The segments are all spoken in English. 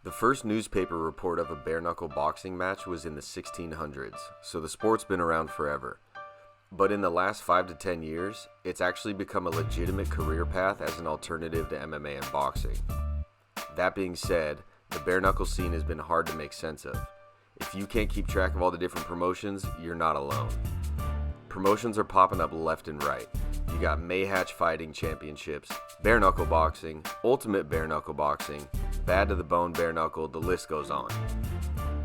The first newspaper report of a bare knuckle boxing match was in the 1600s, so the sport's been around forever. But in the last 5 to 10 years, it's actually become a legitimate career path as an alternative to MMA and boxing. That being said, the bare knuckle scene has been hard to make sense of. If you can't keep track of all the different promotions, you're not alone. Promotions are popping up left and right. You got Mayhatch Fighting Championships, Bare Knuckle Boxing, Ultimate Bare Knuckle Boxing, Bad to the Bone Bare Knuckle, the list goes on.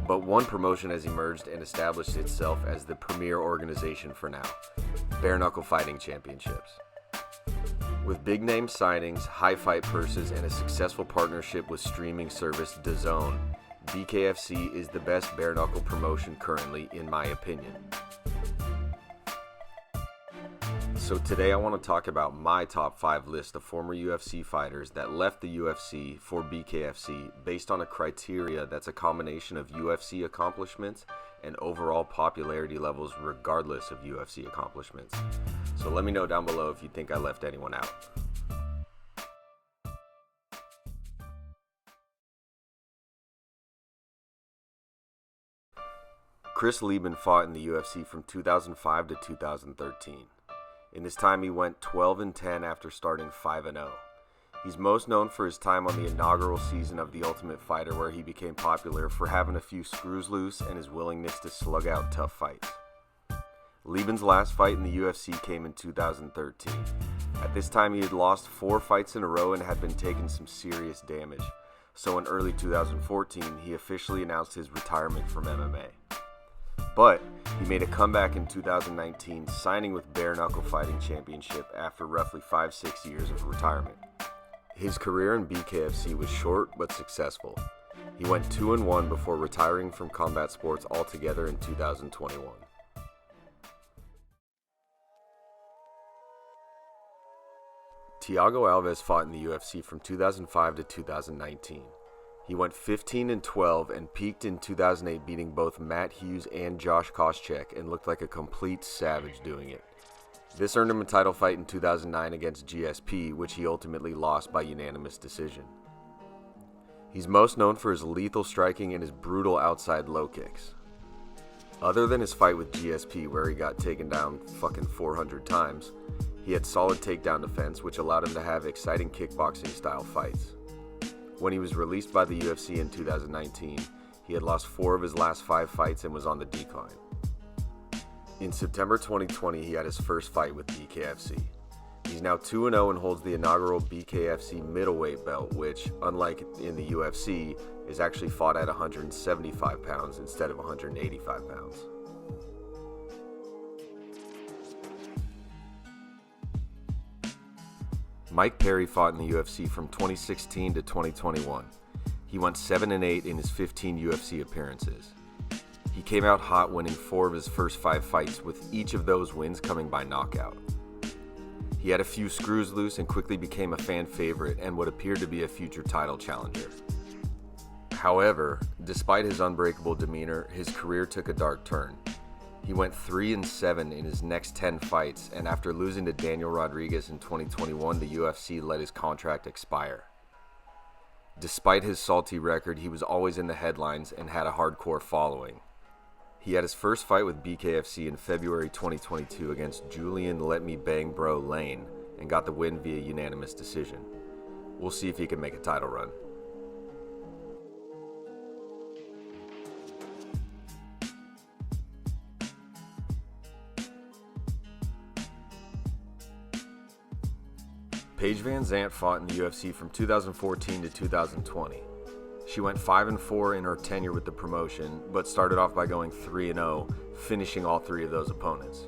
But one promotion has emerged and established itself as the premier organization for now, Bare Knuckle Fighting Championships. With big name signings, high fight purses, and a successful partnership with streaming service DAZN, BKFC is the best bare knuckle promotion currently, in my opinion. So today I want to talk about my top 5 list of former UFC fighters that left the UFC for BKFC based on a criteria that's a combination of UFC accomplishments and overall popularity levels regardless of UFC accomplishments. So let me know down below if you think I left anyone out. Leben fought in the UFC from 2005 to 2013. In this time, he went 12-10 after starting 5-0. He's most known for his time on the inaugural season of The Ultimate Fighter, where he became popular for having a few screws loose and his willingness to slug out tough fights. Leben's last fight in the UFC came in 2013. At this time, he had lost 4 fights in a row and had been taking some serious damage. So in early 2014, he officially announced his retirement from MMA. But he made a comeback in 2019, signing with Bare Knuckle Fighting Championship after roughly 5-6 years of retirement. His career in BKFC was short but successful. He went 2-1 before retiring from combat sports altogether in 2021. Thiago Alves fought in the UFC from 2005 to 2019. He went 15-12 and peaked in 2008, beating both Matt Hughes and Josh Koscheck, and looked like a complete savage doing it. This earned him a title fight in 2009 against GSP, which he ultimately lost by unanimous decision. He's most known for his lethal striking and his brutal outside low kicks. Other than his fight with GSP, where he got taken down fucking 400 times, he had solid takedown defense, which allowed him to have exciting kickboxing style fights. When he was released by the UFC in 2019, he had lost 4 of his last 5 fights and was on the decline. In September 2020, he had his first fight with BKFC. He's now 2-0 and holds the inaugural BKFC middleweight belt, which, unlike in the UFC, is actually fought at 175 pounds instead of 185 pounds. Mike Perry fought in the UFC from 2016 to 2021. He went 7-8 in his 15 UFC appearances. He came out hot, winning 4 of his first 5 fights, with each of those wins coming by knockout. He had a few screws loose and quickly became a fan favorite and what appeared to be a future title challenger. However, despite his unbreakable demeanor, his career took a dark turn. He went 3-7 in his next 10 fights, and after losing to Daniel Rodriguez in 2021, the UFC let his contract expire. Despite his salty record, he was always in the headlines and had a hardcore following. He had his first fight with BKFC in February 2022 against Julian Let Me Bang Bro Lane and got the win via unanimous decision. We'll see if he can make a title run. Paige VanZant fought in the UFC from 2014 to 2020. She went 5-4 in her tenure with the promotion, but started off by going 3-0, finishing all 3 of those opponents.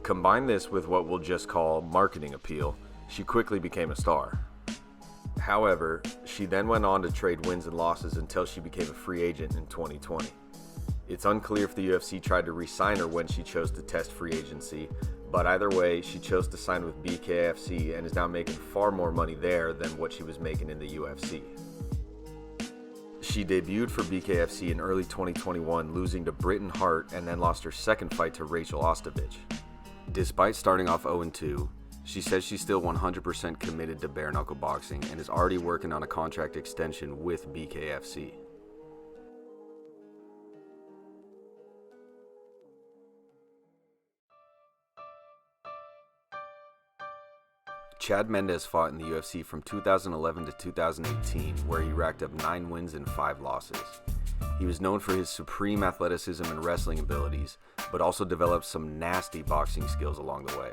Combine this with what we'll just call marketing appeal, she quickly became a star. However, she then went on to trade wins and losses until she became a free agent in 2020. It's unclear if the UFC tried to re-sign her when she chose to test free agency, but either way, she chose to sign with BKFC and is now making far more money there than what she was making in the UFC. She debuted for BKFC in early 2021, losing to Britton Hart, and then lost her second fight to Rachel Ostovich. Despite starting off 0-2, She says she's still 100% committed to bare knuckle boxing and is already working on a contract extension with BKFC. Chad Mendes fought in the UFC from 2011 to 2018, where he racked up 9 wins and 5 losses. He was known for his supreme athleticism and wrestling abilities, but also developed some nasty boxing skills along the way.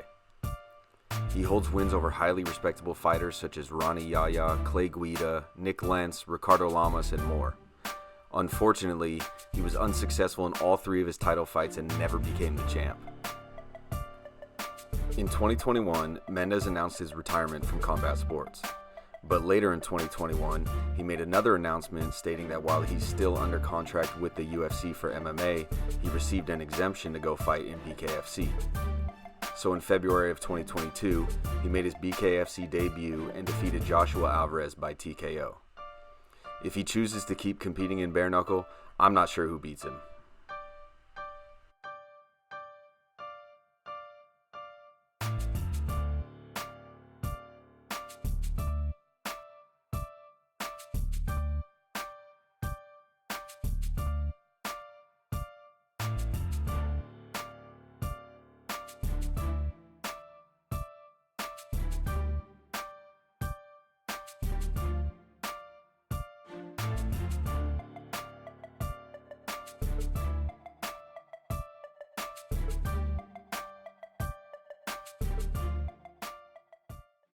He holds wins over highly respectable fighters such as Ronnie Yaya, Clay Guida, Nick Lentz, Ricardo Lamas, and more. Unfortunately, he was unsuccessful in all 3 of his title fights and never became the champ. In 2021, Mendes announced his retirement from combat sports. But later in 2021, he made another announcement stating that while he's still under contract with the UFC for MMA, he received an exemption to go fight in BKFC. So in February of 2022, he made his BKFC debut and defeated Joshua Alves by TKO. If he chooses to keep competing in bare knuckle, I'm not sure who beats him.